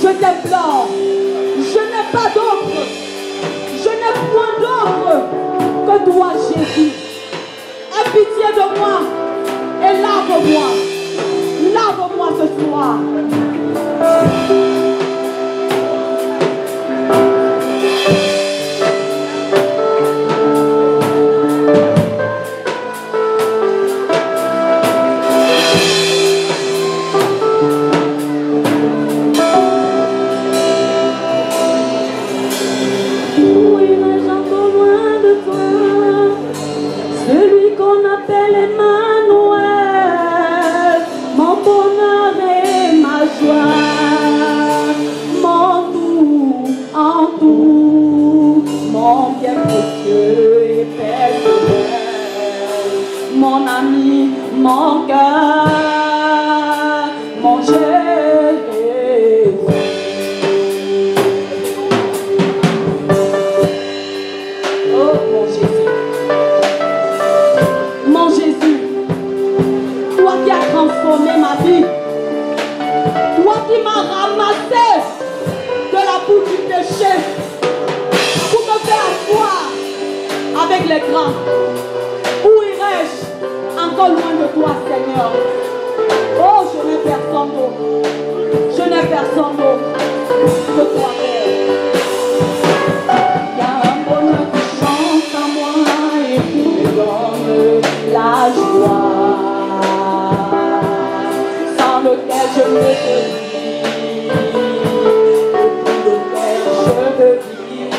Je t'implore. Je n'ai pas d'autre. Je n'ai point d'autre que toi, Jésus. Aie pitié de moi et lave-moi. Lave-moi ce soir. Mon ami, mon cœur, mon Jésus. Oh mon Jésus, mon Jésus, toi qui as transformé ma vie, toi qui m'as ramassé de la boue du péché pour me faire asseoir avec les grands. Où irai-je encore loin de toi, Seigneur? Oh, je n'ai personne d'autre. Je n'ai personne d'autre que toi, Père. Il y a un bonheur qui chante en moi et qui me donne la joie, sans lequel je ne peux vivre, pour lequel je veux vivre.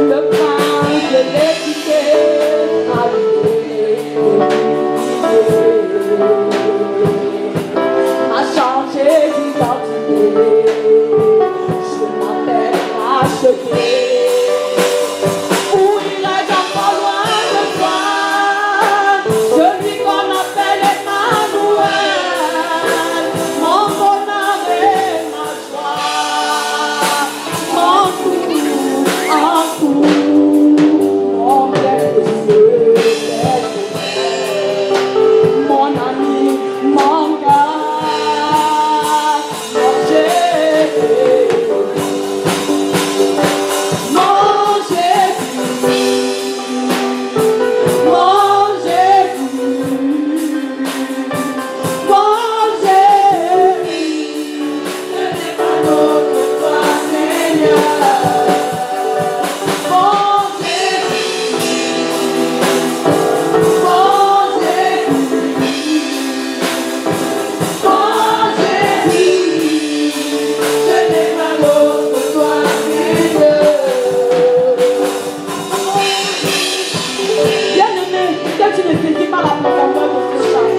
Le prince de l'équité a changé d'identité. Je m'appelle racheté. Où irai-je encore loin de toi? Celui qu'on appelle Emmanuel, mon bonheur et ma joie, mon tout en tout, mon bien précieux. Mon ami, mon cœur, mon Jésus, mon Jésus, mon Jésus, mon Jésus, je n'ai pas d'autre que toi, Seigneur. Mon Jésus, mon Jésus. Tu ne saisis pas la profondeur de ce chant.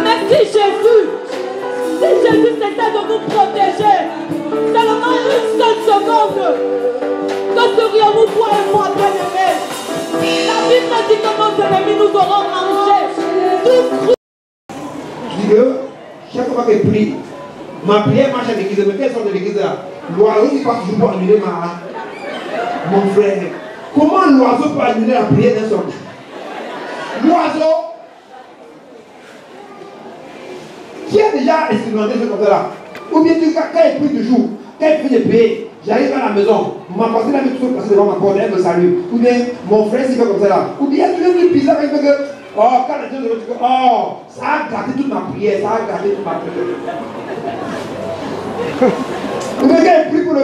Mais si Jésus c'était de nous protéger, seulement une seule seconde, que serions-nous toi et moi bien-aimés? La Bible dit que nos ennemis nous auront mangé, tout cru. Je dis que chaque fois que je prie, ma prière marche à l'église, mais quelle sorte de l'église là? L'oiseau qui passe toujours pour annuler mon frère. Comment l'oiseau peut annuler la prière d'un soldat? L'oiseau qui a déjà expérimenté ce côté-là, ou bien tu, quand il prie toujours, quand il fait des prières, j'arrive à la maison, ma partie là, tout passer devant ma porte, elle me salue, ou bien mon frère s'il fait comme ça là, ou bien tu veux lui bizarre, il fait que, oh, quand la Dieu dit que, oh, ça a gâté toute ma prière, ça a gâté toute ma prière. Ou bien quand il prie pour le,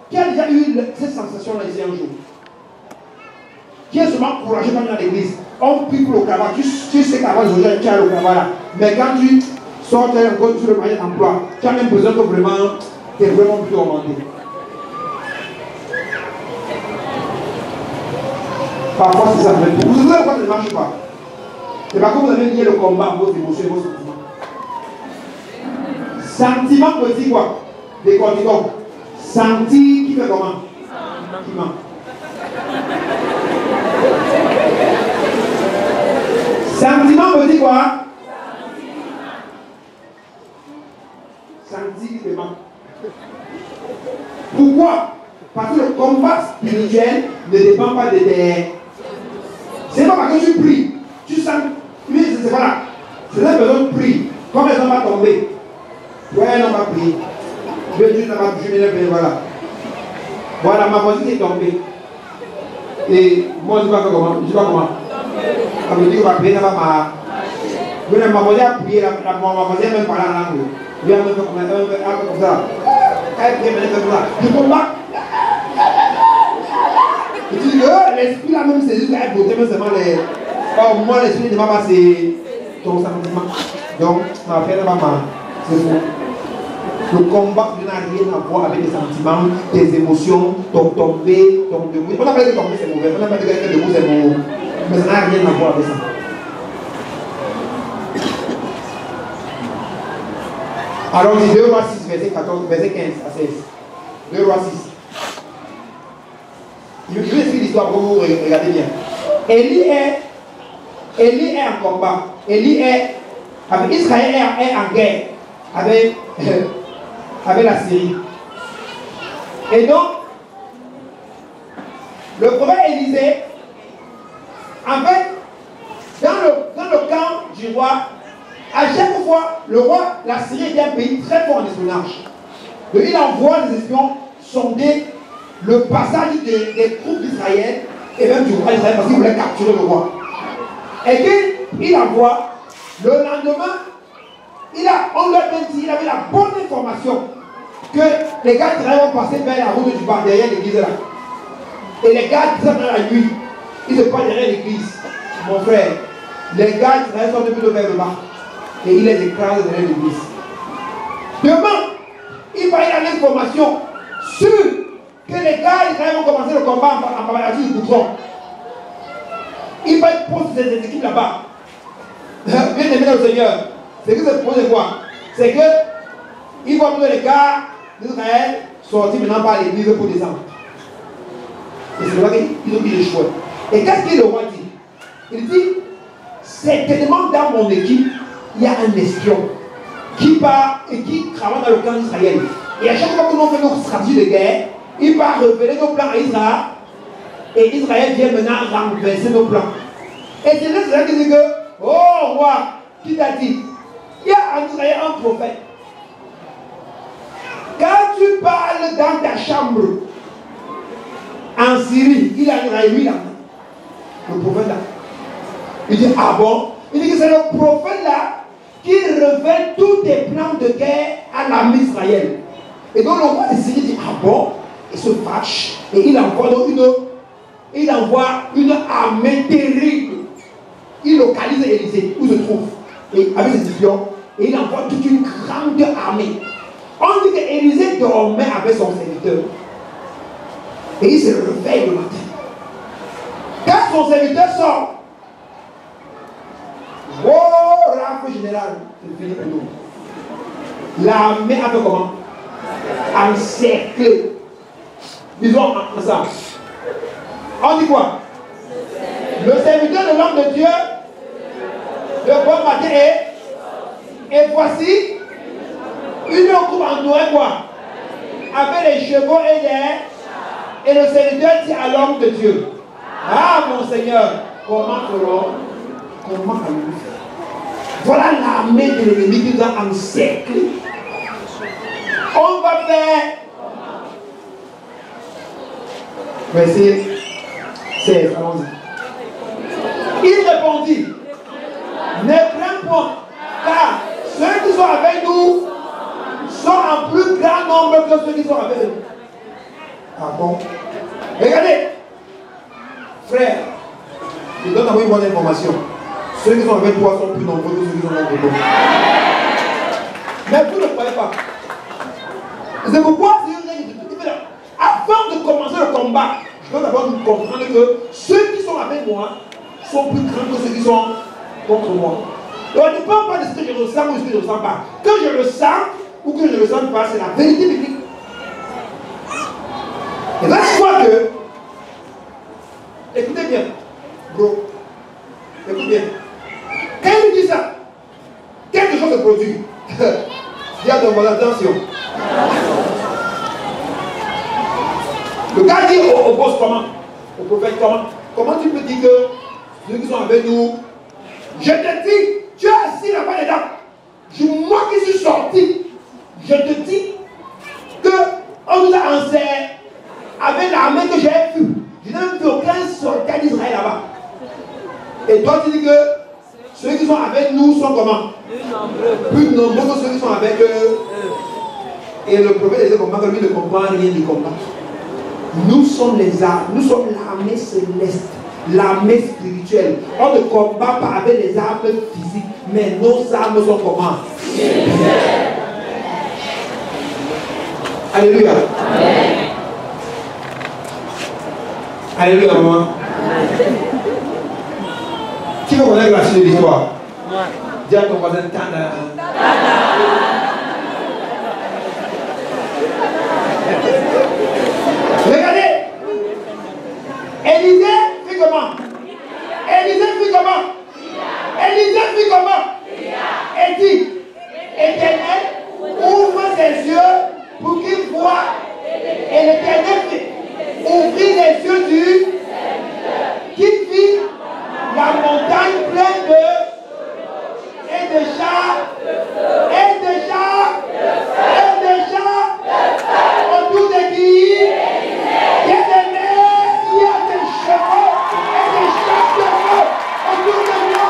qui a déjà eu cette sensation-là ici un jour? Qui est souvent courageux quand tu es dans l'église? On prie pour le travail. Tu sais qu'avant les gens, tu as le travail là. Mais quand tu sors, tu es encore sur le moyen d'emploi, tu as l'impression que vraiment, tu es vraiment plus augmenté. Parfois, c'est ça. Vous savez pourquoi ça ne marche pas? C'est parce que vous avez lié le combat à vos émotions et vos sentiments. Sentiment veut dire quoi? Des corticons. Senti qui fait comment? Qui ment. Sentiment veut dire quoi? Sentiment. Pourquoi? Parce que le combat spirituel ne dépend pas de tes... C'est pas parce que tu pries, tu sens... Mais c'est voilà. C'est la personne prie, comme elle ne va pas tomber. quand elle n'a pas prié, je dis, n'a pas touché, mais voilà. Voilà, ma voisine est tombée. Et moi, je ne sais pas comment. Je ne sais pas comment. Elle me dit qu'on va prier, ça va ma. Ma voisine a prié, ma voisine a même parlé en langue. Elle a même fait comme ça. Elle prie, elle fait comme ça. Je combats. Je dis que l'esprit là même, c'est juste qu'elle votait, mais seulement les. Or, moi, l'esprit de maman, c'est ton sentiment. Donc, ma frère, maman, c'est faux. Le combat n'a rien à voir avec les sentiments, tes émotions, ton tomber, ton debout. On n'a pas dit que tomber c'est mauvais, on n'a pas dit que debout c'est mauvais. Mais ça n'a rien à voir avec ça. Alors, dit 2 Rois 6, verset 14, verset 15 à 16. 2 Rois 6. Je vais expliquer l'histoire pour vous regardez bien. Élie est en combat. Avec Israël est en guerre avec la Syrie. Et donc, le prophète Élisée, en fait, dans le camp du roi, à chaque fois, le roi, la Syrie était un pays très fort en espionnage. Donc, il envoie des espions sonder le passage des troupes d'Israël et même du roi d'Israël parce qu'il voulait capturer le roi. Et qu'il envoie, le lendemain, on leur a dit, il avait la bonne information que les gars d'Israël vont passer vers la route du bar derrière l'église là. Et les gars d'Israël dans la nuit, ils se passent derrière l'église. Mon frère, les gars d'Israël sont depuis vers le bar. Et il les écrase derrière l'église. Demain, il va y avoir l'information sur que les gars d'Israël vont commencer le combat en parlant du bouton. Il va y poser des équipes là-bas. Bien aimé dans le Seigneur. C'est que c'est posé quoi? C'est que il va tous les gars d'Israël sortir maintenant par l'église pour descendre. Et c'est là qu'ils ont dit les choix. Et qu'est-ce que le roi dit? Il dit, certainement dans mon équipe, il y a un espion qui part et qui travaille dans le camp d'Israël. Et à chaque fois que nous faisons notre stratégie de guerre, il part révéler nos plans à Israël. Et Israël vient maintenant renverser nos plans. Et c'est là qui dit que, oh roi, qui t'a dit? Il y a en Israël un prophète. Quand tu parles dans ta chambre, en Syrie, il a en Israël, lui là. Le prophète là. Il dit, ah bon? Il dit que c'est le prophète là qui révèle tous tes plans de guerre à l'armée d'Israël. Et donc le roi de Syrie dit, ah bon? Il se fâche et il envoie une armée terrible. Il localise Élisée, où se trouve, et avec ses espions, et il envoie toute une grande armée. On dit qu'Élisée dormait avec son serviteur. Et il se réveille le matin. Quand son serviteur sort, oh, rafle général, c'est fini pour nous. L'armée a fait comment? Encerclé. Disons ensemble. On dit quoi? Le serviteur de l'homme de Dieu, le bon matin est, et voici une coupe entourée quoi? Avec les chevaux et le serviteur dit à l'homme de Dieu, ah mon Seigneur, comment allons-nous faire? Voilà l'armée de l'ennemi qui nous a encerclés. On va faire. Verset 16, allons-y. Il répondit, ne crains point, car ceux qui sont avec nous sont en plus grand nombre que ceux qui sont avec nous. Ah bon? Regardez, frère, je donne à vous une bonne information. Ceux qui sont avec toi sont plus nombreux que ceux qui sont avec toi. Mais vous ne croyez pas. C'est pourquoi avant de commencer le combat, je dois d'abord comprendre que ceux qui sont avec moi sont plus grands que ceux qui sont contre moi. Donc on ne parle pas de ce que je ressens ou de ce que je ne ressens pas. Que je le sens ou que je ne le sens pas, c'est la vérité biblique. Et là, tu vois que, écoutez bien, bro, écoutez bien. Quand il dit ça, quelque chose se produit. Il y a donc attention. Le gars dit au boss comment? Au prophète comment? Comment tu peux dire que ceux qui sont avec nous, je te dis, tu es assis là-bas dedans. Moi qui suis sorti, Je te dis qu'on nous a enseigné avec l'armée que j'ai vue. Je n'ai même vu aucun soldat d'Israël là-bas. Et toi, tu dis que ceux qui sont avec nous sont comment? Plus nombreux que ceux qui sont avec eux. Et le prophète disait comment que lui ne comprend rien du combat. Nous sommes les armes, nous sommes l'armée céleste, l'armée spirituelle. On ne combat pas avec les armes physiques, mais nos armes sont comment? Alléluia. Amen. Alléluia, maman. Qui veut connaître la suite de l'histoire? Dis à ton voisin, Tanda. Regardez. Élisée fit comment? Élisée fit comment? Élisée fit comment? Et dit, Éternel, ouvre ses yeux pour qu'il voie. Et l'Éternel ouvrit les yeux du qui vit la montagne pleine de et de chars autour de qui? Bien-aimé, il y a des chevaux et des chars de feu autour de moi.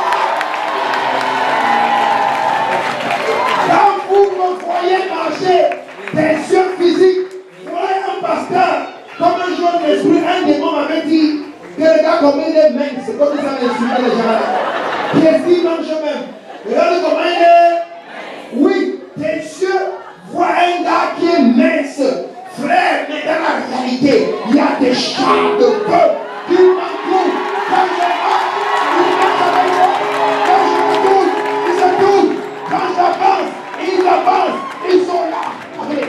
Quand vous me voyez marcher des yeux physiques, voyez un pasteur, comme un jour d'esprit, un démon m'avait dit que le gars comme il est mince, c'est comme ça insulter les gens. Qu'est-ce mange même? Regarde comment il est. Oui, tes yeux voient un gars qui est mince. Frère, mais dans la réalité, il y a des chars de feu qui m'entourent. Quand je marche, ils marchent avec moi. Quand je me tourne, ils se tournent. Quand j'avance, ils avancent. Ils sont là. Allez.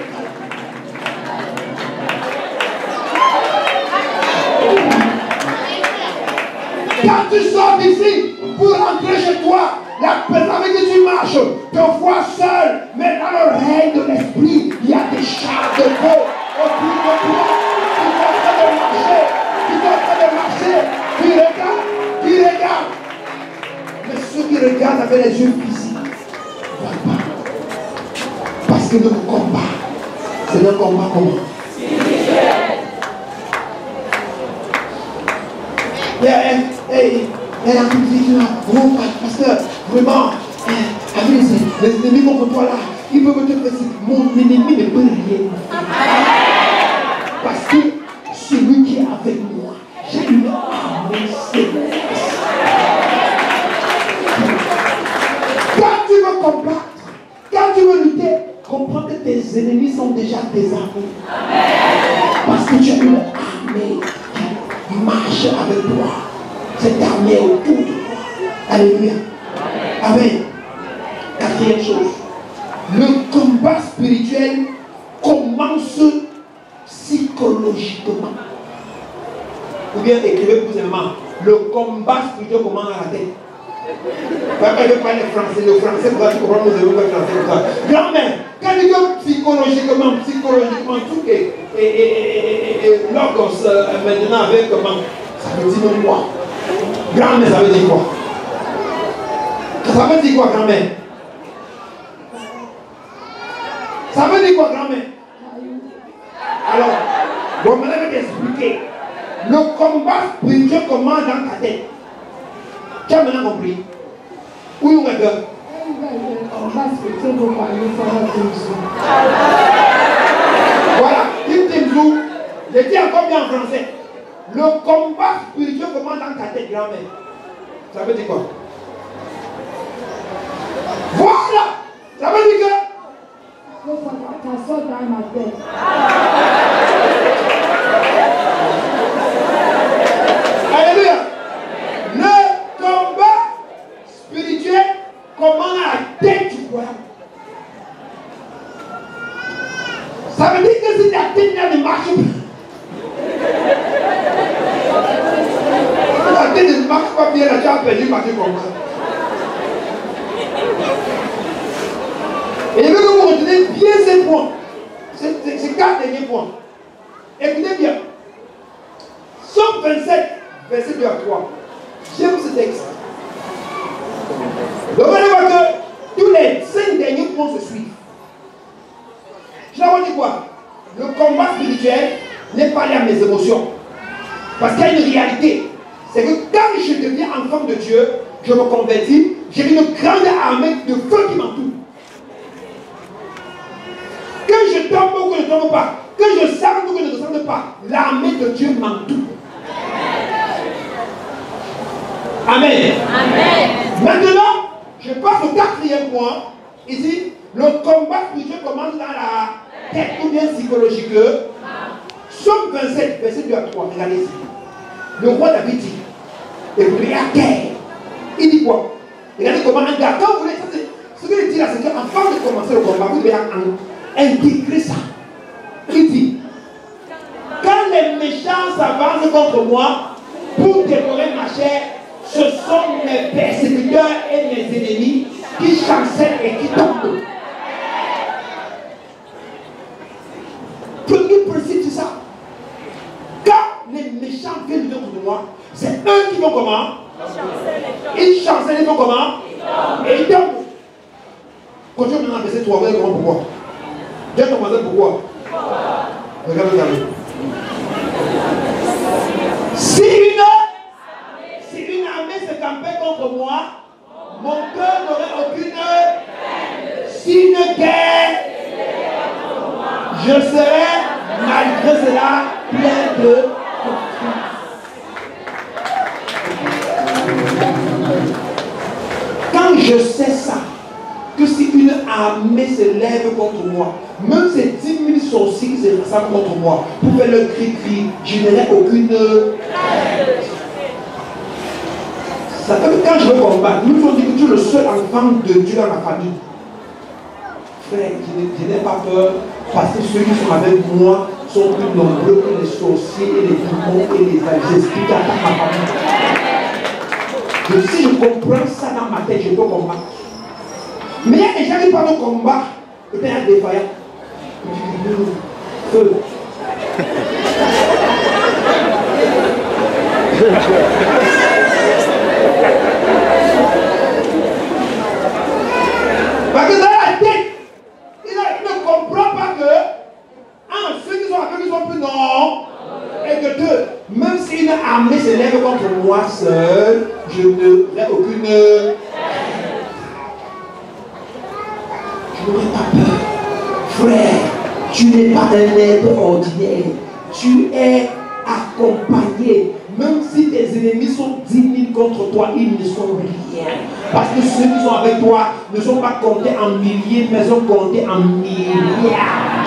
Quand tu sors d'ici pour rentrer chez toi, la personne avec qui tu marches te voit seul, mais dans le règne de l'esprit, il y a des chars de feu autour de toi qui sont en train de marcher, qui regardent. Mais ceux qui regardent avec les yeux physiques ne voient pas. Parce que notre combat, c'est un combat comment? Elle a tout dit là, oh pasteur, vraiment, avec les ennemis contre toi là, ils peuvent te faire. Mon ennemi ne peut rien. Parce que celui qui est avec moi, j'ai une armée céleste. Quand tu veux combattre, quand tu veux lutter, comprends que tes ennemis sont déjà désarmés. Parce que tu as une armée qui marche avec toi. Cette armée autour de toi. Alléluia. Amen. Quatrième chose. Le combat spirituel commence psychologiquement. Ou bien écrivez plus simplement. Le combat spirituel commence dans la tête. Quand je parle français, le français, pour tu comprends, nous devons faire français. Grand-mère, quand tu dis psychologiquement, tout est logos maintenant avec comment? Ça veut dire même quoi? Grand-mère, ça veut dire quoi? Ça veut dire quoi, grand-mère? Ça veut dire quoi, grand-mère? Alors, bon, maintenant, je vais t'expliquer. Le combat spirituel commence dans ta tête. Tu as maintenant compris? Oui ou non? Voilà, Tim Timzou, je dis encore bien en français. Le combat spirituel commence dans ta tête, grand-mère. Ça veut dire quoi? Voilà! Ça veut dire que ça sort dans ma tête. Alléluia! Le combat spirituel commence à la tête du croyant. Ça veut dire que si ta tête ne marche pas, la tête ne marche pas bien, tu as perdu ma tête comme ça. Et je veux que vous retenez bien ces points. Ces 4 derniers points. Écoutez bien. Somme 27, verset 2 à 3. J'aime ce texte. Donc, vous allez voir que tous les 5 derniers points se suivent. dit quoi? Le combat spirituel n'est pas lié à mes émotions. Parce qu'il y a une réalité. C'est que quand je deviens enfant de Dieu, je me convertis, j'ai une grande armée de feu qui m'entoure. Que je tombe ou que je ne tombe pas, que je sente ou que je ne sente pas, l'armée de Dieu m'entoure. Amen. Amen. Maintenant, je passe au quatrième point. Ici, le combat spirituel commence dans la tête ou bien psychologique. Somme 27, verset 2 à 3. Regardez ici. Le roi David dit, écoutez, à terre. Il dit quoi? Regardez comment un gars, quand vous voulez, ce qu'il dit là, c'est qu'avant de commencer le combat, vous devez intégrer ça. Il dit, quand les méchants s'avancent contre moi pour dévorer ma chair, ce sont mes persécuteurs et mes ennemis qui chancellent et qui tombent. Premier principe, c'est ça. Quand les méchants viennent contre moi, c'est eux qui vont comment? Ils chancellent, ils vont comment? Et ils tombent. Continue maintenant à verset 3, vous allez comprendre pourquoi. J'ai commencé pourquoi? Regardez. Si une armée se campait contre moi, mon cœur n'aurait aucune. Si une guerre, je serais malgré cela plein de confiance. Quand je sais ça, que si une armée se lève contre moi, même ces 10 000 sorciers qui se rassemblent contre moi, pour faire le cri, je n'aurai aucune. Ça fait que quand je veux combattre, nous on dit que tu es le seul enfant de Dieu dans ma famille. Frère, je n'ai pas peur, parce que ceux qui sont avec moi sont plus nombreux que les sorciers et les démons et les esprits qui attaquent ma famille. Si je comprends ça dans ma tête, je peux combattre. Mais il y a des gens qui parlent de combat, et puis il y a des défaillants. Feu. Parce que dans la tête, il ne comprend pas que ceux qui sont avec lui sont plus non. Et que deux, même si une armée se lève contre moi seul, je n'aurai aucune. Je n'aurai pas peur. Frère, tu n'es pas un être ordinaire. Tu es accompagné. Même si tes ennemis sont 10 000 contre toi, ils ne sont rien. Parce que ceux qui sont avec toi ne sont pas comptés en milliers, mais sont comptés en milliards.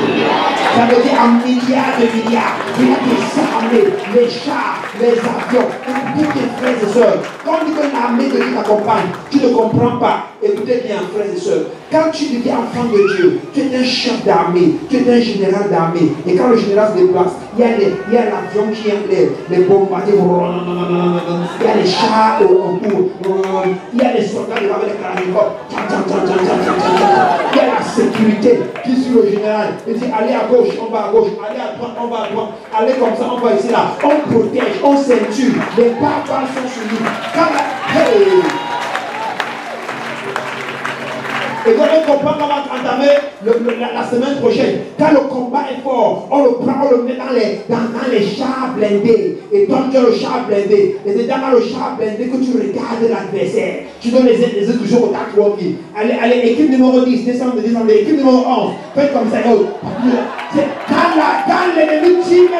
Ça veut dire en milliards de milliards. Il y a des armées, les chars, les avions. Écoutez tes frères et sœurs. Quand on dit que l'armée de Dieu t'accompagne, tu ne comprends pas. Écoutez bien, frères et sœurs. Quand tu deviens enfant de Dieu, tu es un chef d'armée, tu es un général d'armée. Et quand le général se déplace, il y a l'avion qui est les bombardiers. Il y a les chars autour. Il y a les soldats qui vont avec les carabiners. Il y a la sécurité qui suit le général. Il dit allez à gauche, on va à gauche. Allez à droite, on va à droite. Allez comme ça, on va ici là. On protège, on ceinture. Les barbares sont sur nous. Hey. Et donc on comprend comment entamer la semaine prochaine. Quand le combat est fort, on le prend, on le met dans les chars blindés. Et toi tu as le char blindé. Et c'est dans le char blindé que tu regardes l'adversaire. Tu donnes les instructions au tactique. Allez, équipe numéro 10, descendez, équipe numéro 11. Faites comme ça. C'est quand l'ennemi tire,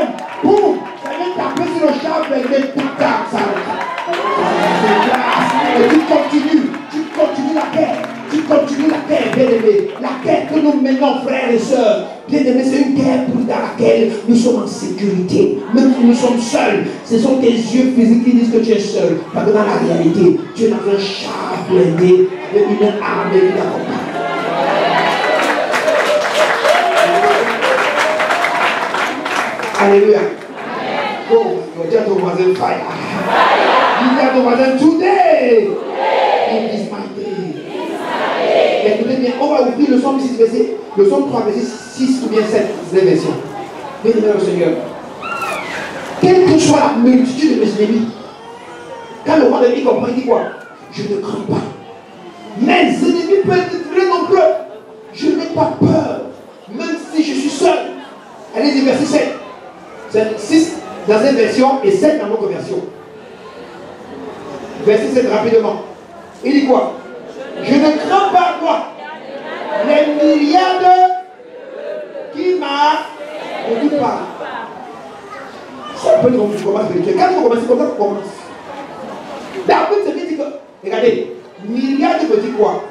boum, ça vient taper sur le char blindé, ça. Et tu continues la paix. Tu continues la guerre, bien-aimé. La guerre que nous menons, frères et sœurs. Bien-aimé, c'est une guerre dans laquelle nous sommes en sécurité. Même si nous sommes seuls, ce sont tes yeux physiques qui disent que tu es seul. Parce que dans la réalité, tu es dans un char blindé avec une armée qui t'accompagne. Alléluia. Oh, dis à ton voisin, fire. Dis à ton voisin, today. It is my day. Écoutez bien, on va ouvrir le psaume 6 verset, le psaume 3 verset 6 ou bien 7, c'est les versions. Bien-aimé le Seigneur. Quelle que soit la multitude de mes ennemis, quand le roi de l'ennemi comprend, il dit quoi? Je ne crains pas. Mes ennemis peuvent être très nombreux. Je n'ai pas peur. Même si je suis seul, dans cette version et 7 dans notre version. Verset 7 rapidement. Il dit quoi? Je ne crains pas quoi? Les milliards qui marchent de toutes parts. C'est un peu comme tu commences spirituel. Quand tu commences, c'est comme ça que tu commences. David se dit que, regardez, milliards veut dire quoi?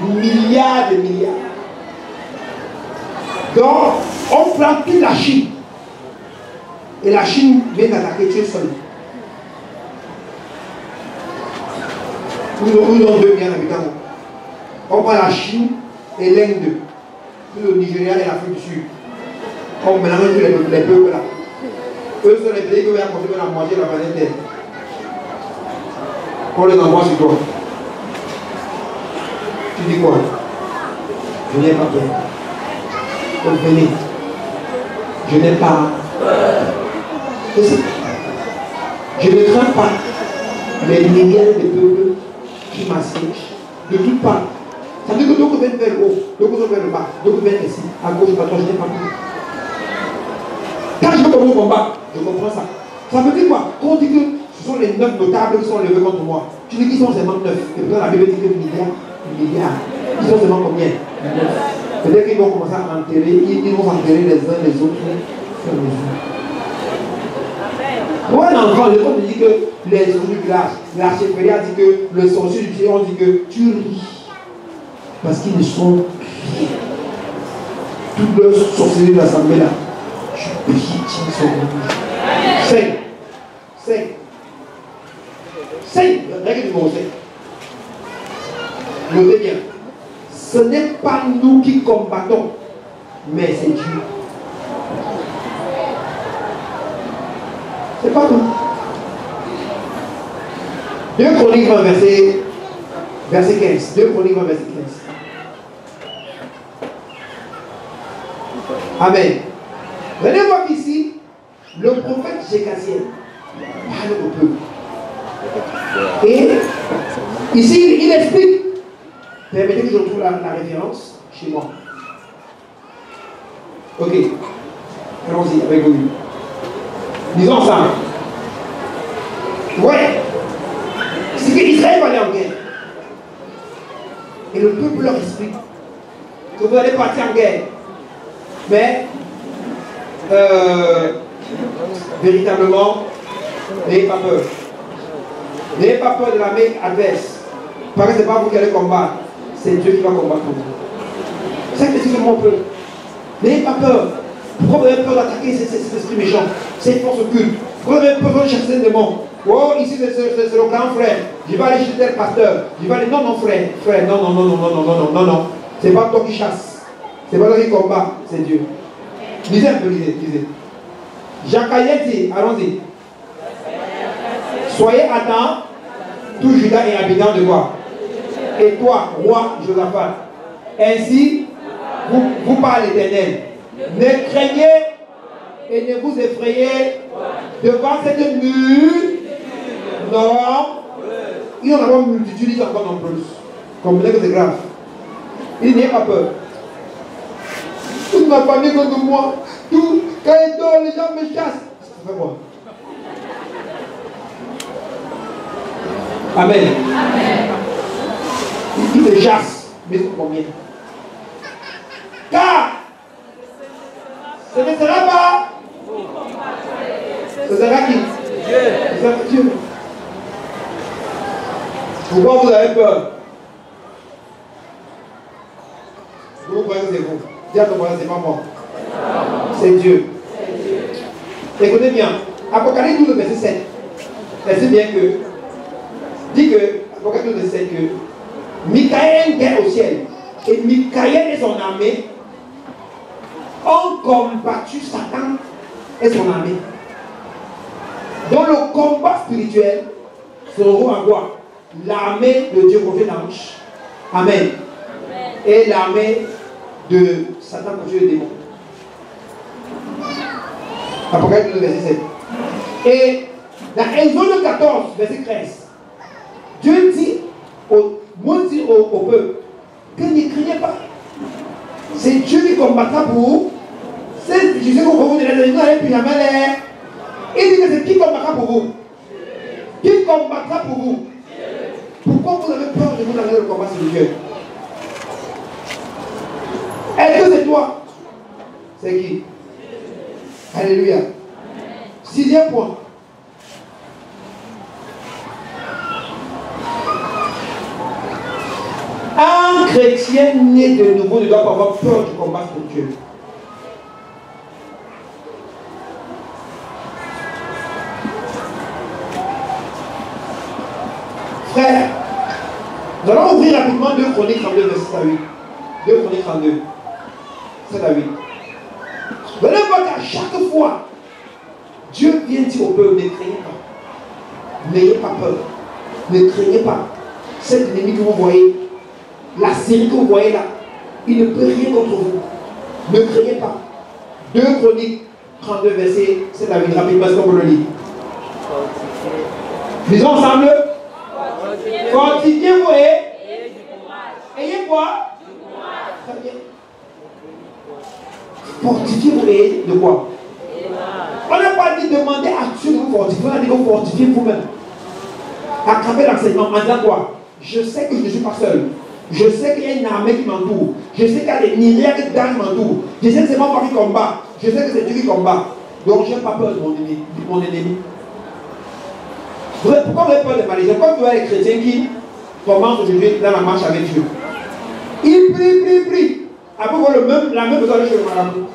Milliards de milliards. Donc, on prend toute la Chine. Et la Chine vient d'attaquer Dieu seul. Nous avons 2 milliards d'habitants. On prend la Chine et l'Inde, le Nigeria et l'Afrique du Sud. On mélange tous les peuples là. Eux sont les pays qui vont continuer à manger la planète Terre. On les envoie sur toi. Tu dis quoi? Je n'ai pas peur. Donc venez. Je n'ai pas. Je ne crains pas les milliers de peuples qui m'assiègent de toutes parts. Ça veut dire que d'autres viennent vers le haut, d'autres viennent vers le bas, d'autres viennent ici, à gauche, à droite, je n'ai pas peur. Quand je commence le combat, je comprends ça. Ça veut dire quoi? Quand on dit que ce sont les 9 notables qui sont levés contre moi, tu dis qu'ils sont seulement 9. Et puis la Bible dit que milliards. Ils sont seulement combien? 9. Peut-être qu'ils vont commencer à enterrer, ils vont s'enterrer les uns les autres. Pour un enfant, le monde dit que les sorciers du village, l'archipélia dit que le sorcier du village, on dit que tu ris. Parce qu'ils ne sont rien. Tous les sorciers de l'assemblée là, tu pries, ils sont rien. 5. Règle numéro 5. Notez bien. Ce n'est pas nous qui combattons, mais c'est Dieu. C'est pas nous. 2 Chroniques 20, verset 15. 2 Chroniques 20, verset 15. Amen. Vous allez voir qu'ici, le prophète Jécasiel parle au peuple. Et ici, il explique. Permettez que je retrouve la référence chez moi. Ok. Allons-y avec vous. Disons ensemble. Ouais. C'est qu'Israël va aller en guerre. Et le peuple leur explique que vous allez partir en guerre. Mais, véritablement, n'ayez pas peur. N'ayez pas peur de l'armée adverse. Parce que ce n'est pas vous qui allez combattre. C'est Dieu qui va combattre pour vous. C'est ce que c'est mon peuple. N'ayez pas peur. Pourquoi vous avez peur d'attaquer cet esprit méchant, cette force occulte? Pourquoi vous avez peur de chercher un démon? Oh, ici c'est le grand frère. Je vais aller chez tel pasteur. Je vais aller. Non, non, frère. Frère, non. C'est pas toi qui chasse. C'est pas toi qui combat. C'est Dieu. Lisez un peu, lisez. Jacaïe dit, allons-y. Soyez attents, tout Judas et habitant de quoi? Et toi, roi Josaphat. Ainsi, vous parlez l'Éternel. Ne craignez et ne vous effrayez devant cette nuit. Non. Il y en a une multitude, ils en encore en plus. Comprenez que c'est grave. Il n'y a pas peur. Toute ma famille contre moi. Tout, quand il dort, les gens me chassent. Ça fait quoi? Amen. Il me chasse. Mais c'est combien? Car ce ne sera pas. Ce sera qui? Dieu. Pourquoi vous avez peur? Vous croyez que c'est vous? Dis à ton voisin, c'est pas moi. C'est Dieu. Écoutez bien. Apocalypse 12, verset 7. C'est bien que. Dit que. Apocalypse 12, verset 7 que. Michael a une guerre au ciel. Et Michael et son armée ont combattu Satan et son armée. Dans le combat spirituel, se retrouve à quoi? L'armée de Dieu contre l'ange. Amen. Et l'armée de Satan contre le démon. Apocalypse 12, verset 7. Et dans Exode 14, verset 13, Dieu dit au peuple que ne craignez pas. C'est Dieu qui combattra pour vous. Je sais qu'on va vous donner des nous n'allez plus jamais Il dit que c'est qui combattra pour vous? Qui combattra pour vous? Pourquoi vous avez peur de vous engager le combat spirituel? Est-ce que c'est toi? C'est qui? Alléluia. 6e point. Un chrétien né de nouveau ne doit pas avoir peur du combat spirituel. Frère, nous allons ouvrir rapidement 2 Chroniques 32, verset 7 à 8. 2 Chroniques 32, 7 à 8. Vous allez voir qu'à chaque fois, Dieu vient dire au peuple, ne craignez pas. N'ayez pas peur. Ne craignez pas. Cet ennemi que vous voyez, la série que vous voyez là, il ne peut rien contre vous. Ne craignez pas. 2 Chroniques 32, verset 7 à 8. Rapidement, est-ce qu'on peut le lire? Lisons ensemble. Fortifiez-vous et ayez quoi? Très bien. Fortifiez-vous et de quoi? On n'a pas dit demander à Dieu de vous fortifier. On a dit que vous fortifiez vous-même. À travers l'enseignement, en disant quoi? Je sais que je ne suis pas seul. Je sais qu'il y a une armée qui m'entoure. Je sais qu'il y a des myriades d'armes qui m'entourent. Je sais que c'est mon papa qui combat. Je sais que c'est Dieu qui combat. Donc je n'ai pas peur de mon ennemi. Pourquoi vous avez peur des Malaisiens? Comme vous voyez les chrétiens qui commencent aujourd'hui dans la marche avec Dieu. Ils prient. Après, vous voyez la même personne chez le marabout.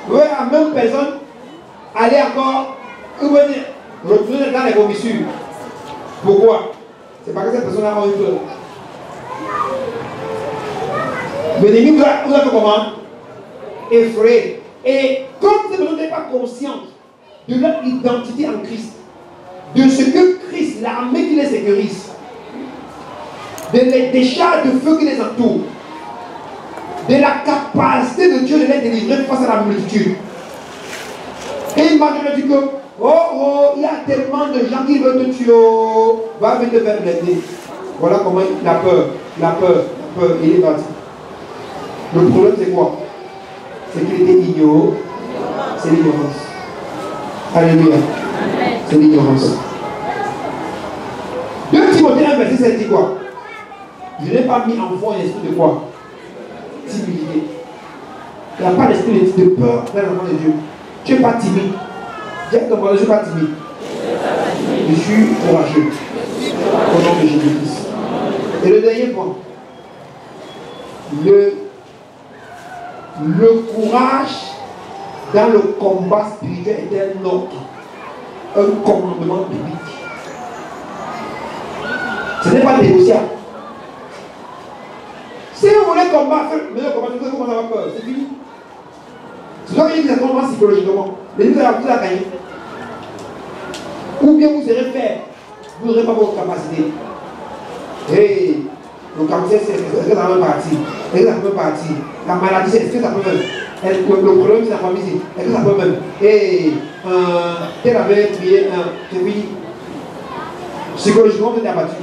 Vous voyez la même personne aller encore, retourner dans les vomissures. Pourquoi? C'est parce que cette personne a eu peur. L'ennemi vous a fait comment? Effrayé. Et comme ces personnes n'étaient pas conscientes de leur identité en Christ, de ce que Christ, l'armée qui les sécurise, des chars de feu qui les entourent, de la capacité de Dieu de les délivrer face à la multitude. Et il m'a dit que, il y a tellement de gens qui veulent te tuer, va venir te faire blesser. Voilà comment la peur, il est parti. Le problème c'est quoi? C'est qu'il était ignorant. C'est l'ignorance. Alléluia. C'est l'ignorance. 2 Timothée 1, verset 7 dit quoi? Je n'ai pas mis en foi un esprit de quoi? Timidité. Il n'y a pas d'esprit de peur dans l'enfant de Dieu. Tu n'es pas timide. Dis à ton voisin, je ne suis pas timide. Je suis courageux. Au nom de Jésus-Christ. Et le dernier point. Le courage dans le combat spirituel est un ordre. Un commandement biblique. Ce n'est pas négociable. Si vous voulez combattre, mais le combat, vous commencez à avoir peur. C'est fini. C'est ça qu'il y a des combats psychologiquement. L'ennemi va vous gagner. Ou bien vous serez fait. Vous n'aurez pas votre capacité. Hey, le cancer, est-ce que ça peut partir? Est-ce que ça peut partir? La maladie, est-ce que ça peut même? Le problème, c'est la famille, est-ce que ça peut même? Hey, tel avait prié c'est fini. Psychologiquement, vous êtes abattu.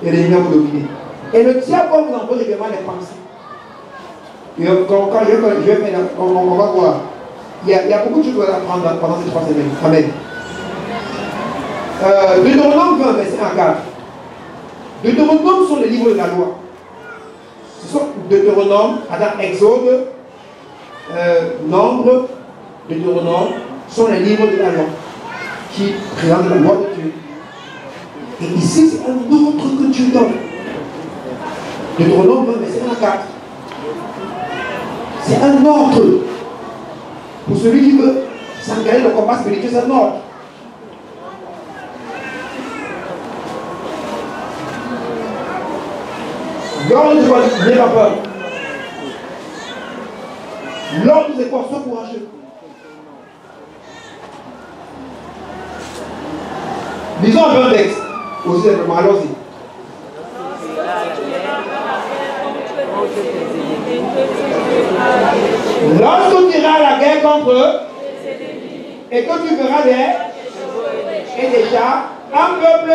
Et l'ennemi va vous dominer. Et le diable va vous envoyer régulièrement les pensées. Et quand je vais faire, on va voir. Il y a beaucoup de choses à apprendre pendant ces 3 semaines. Amen. Deutéronome 20, verset 1 à 4. Deutéronome sont les livres de la loi. Ce sont Deutéronome, Exode, Nombre, Deutéronome sont les livres de la loi qui présentent la loi de Dieu. Et ici, c'est un ordre que Dieu donne. Deutéronome 20, verset 1 à 4. C'est un ordre. Pour celui qui veut s'engager dans le combat spirituel, c'est un ordre. L'ordre, c'est quoi? N'ayez pas peur. L'ordre, c'est quoi? Sois courageux. Lisons un peu un texte. Aussi simplement, allons-y. Lorsque tu iras à la guerre contre eux, et que tu verras des chars, un peuple.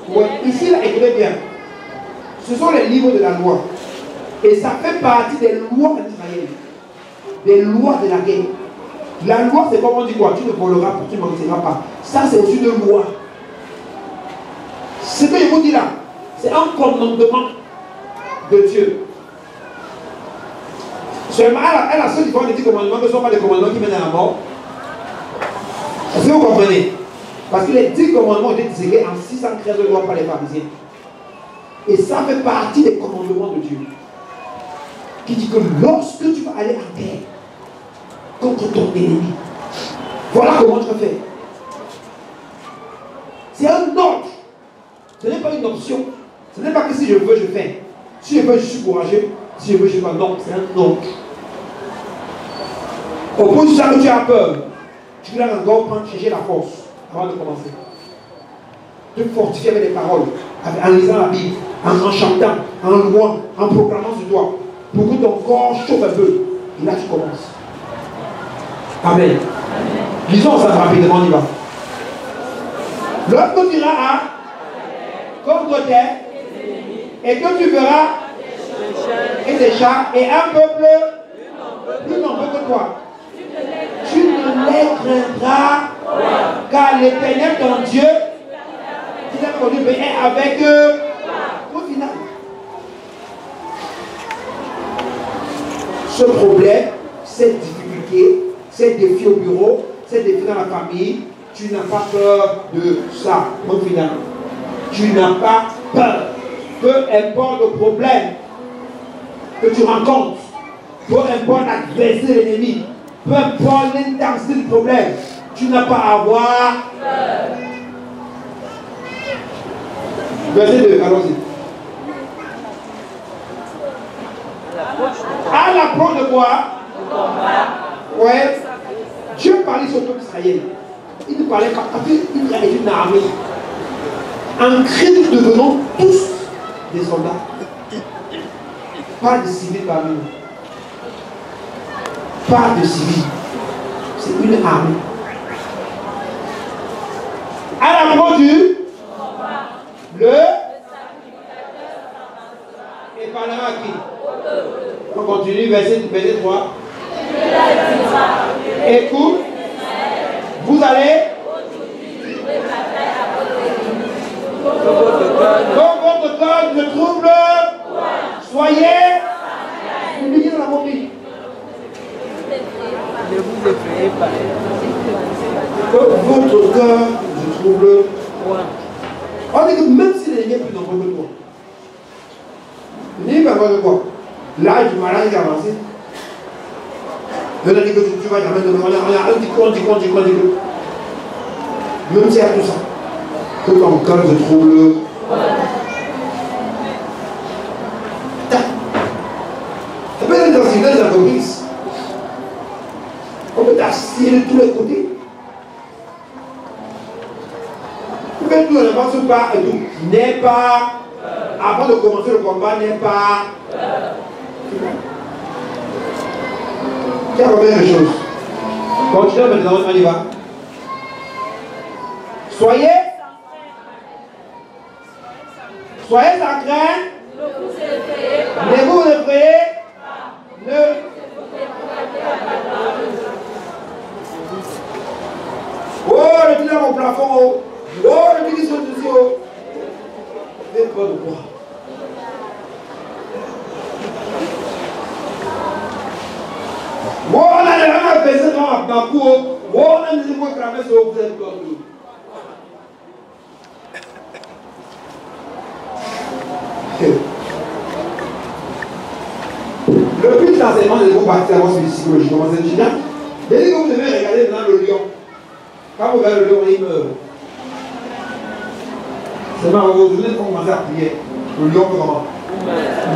Oui, ici, là, écoutez bien. Ce sont les livres de la loi. Et ça fait partie des lois d'Israël. Des lois de la guerre. La loi, c'est comme on dit quoi? Tu ne voleras pas, tu ne mentiras pas. Ça, c'est une loi. Ce que je vous dis là, c'est un commandement de Dieu. Seulement, elle a ceux qui font des 10 commandements ne sont pas des commandements qui mènent à la mort. Est-ce que vous comprenez? Parce que les 10 commandements ont été tirés en 613 lois par les pharisiens. Et ça fait partie des commandements de Dieu. Qui dit que lorsque tu vas aller en guerre contre ton ennemi, voilà comment tu vas faire. C'est un ordre. Ce n'est pas une option. Ce n'est pas que si je veux, je fais. Si je veux, je suis courageux. Si je veux, je fais. Non, c'est un ordre. Au point où jamais tu as peur, tu dois encore prendre chercher la force avant de commencer. Te fortifier avec les paroles, en lisant la Bible, en chantant, en louant, en proclamant sur toi, pour que ton corps chauffe un peu. Et là, tu commences. Amen. Lisons ça rapidement, on y va. Lorsque tu iras à contre terre, et que tu verras et des chats et un peuple plus nombreux que toi, tu ne les craindras, car l'Éternel ton Dieu qui t'a conduit est avec eux. Au final, ce problème, cette difficulté, ces défis au bureau, ces défis dans la famille, tu n'as pas peur de ça. Au final, tu n'as pas peur. Peu importe le problème que tu rencontres, peu importe l'adversaire, l'ennemi, peu importe l'intensité du problème, tu n'as pas à avoir peur. Verset 2, allons-y. À l'approche de quoi? Ouais. Dieu parlait sur le peuple d'Israël. Il ne parlait pas parce qu'il est une armée. En Christ, nous devenons tous des soldats. Pas de civils parmi nous. Pas de civils. C'est une armée. À l'approche du le et parlera à qui? On continue, verset 3. Écoute, vous allez dans votre cœur de trouble, soyez humiliés dans la mobile. Ne vous effrayez pas. Votre cœur de trouble. On dit que même si l'ennemi est plus nombreux que toi, l'ennemi est plus nombreux que toi, l'âge du malade est avancé. On a dit que tu vas jamais donner. On dit que. Même s'il y a tout ça, que ton cœur se trouble. Ça peut être dans une entreprise. On peut t'assister de tous les côtés. Vous faites tout, n'avance pas et tout. N'aie pas, avant de commencer le combat, n'aie pas. Il y a combien de choses? Continuez maintenant, on y va. Soyez sans crainte. Ne vous effrayez. Oh, le petit dans mon plafond. Oh, le petit qui saute dessus. Oh. Fais peur de quoi? Oh, on a un personne dans ma cour. Oh, on a des émois cramés sur vous êtes comme nous. Le but de l'enseignement de vos parties avant sur la psychologie, comment c'est génial. Dès que vous devez regarder maintenant le lion, quand vous regardez le lion, il meurt. C'est marrant, vous venez pour commencer à prier. Le lion peut comment? Il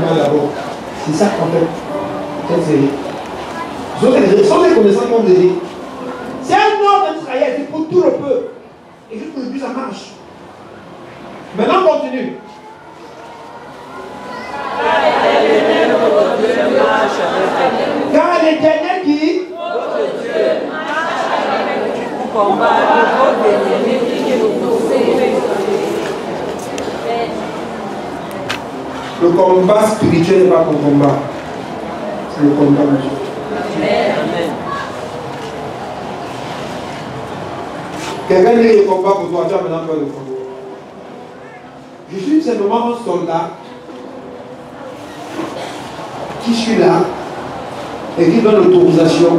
meurt d'abord. C'est ça qu'en fait. Quelle série? Ce sont des connaissances qui vont vous aider. C'est un ordre d'Israël, c'est pour tout le peuple. Et juste aujourd'hui, ça marche. Maintenant, on continue. Car l'Éternel qui le combat spirituel n'est pas ton combat. C'est le combat de Dieu. Quelqu'un dit le combat pour toi, tu as maintenant peur de quoi? Je suis simplement un soldat qui suis là et qui donne l'autorisation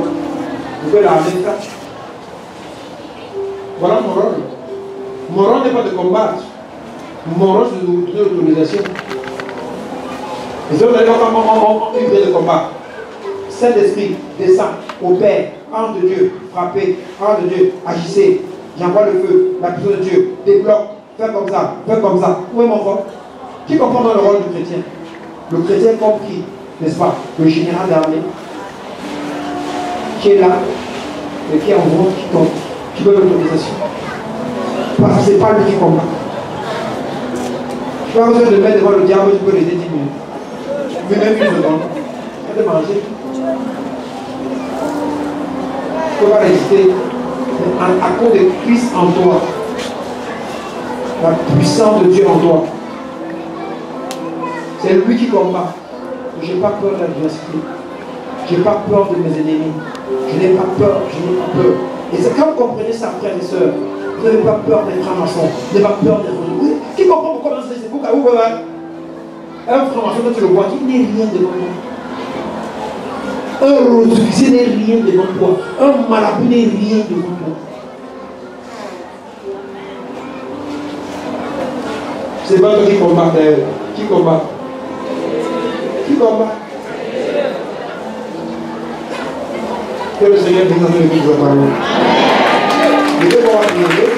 pour que l'armée fasse. Voilà mon rôle. Mon rôle n'est pas de combattre. Mon rôle, c'est de donner l'autorisation. Et c'est d'ailleurs comment on fait de combat. Saint-Esprit, descend, opère, ange de Dieu, frappez, ange de Dieu, agissez. J'envoie le feu, la puissance de Dieu, débloque, fais comme ça, fais comme ça. Où est mon frère? Qui comprend dans le rôle du chrétien? Le chrétien comme qui? N'est-ce pas? Le général d'armée qui est là et qui est en gros qui donne l'autorisation. Parce que ce n'est pas lui qui combat. Je n'ai pas besoin de mettre devant le diable, je peux l'aider 10 minutes. Mais même une seconde. Il de manger. Tu ne peux pas résister. À cause de Christ en toi. La puissance de Dieu en toi. C'est lui qui combat. Je n'ai pas peur de l'adversité. Je n'ai pas peur de mes ennemis. Je n'ai pas peur, je n'ai pas peur. Et c'est quand vous comprenez ça, frères et sœurs, vous n'avez pas peur des francs-maçons, vous n'avez pas peur des religieux. Qui comprend pourquoi c'est pour vous un franc-maçon, quand tu le vois, qui n'est rien devant toi. Un rosicrucier n'est rien devant toi. Un marabout n'est rien devant toi. C'est pas toi qui combat, qui combat. Qui combat? Que le Seigneur bénisse notre vie de parole. Je vais pouvoir prier.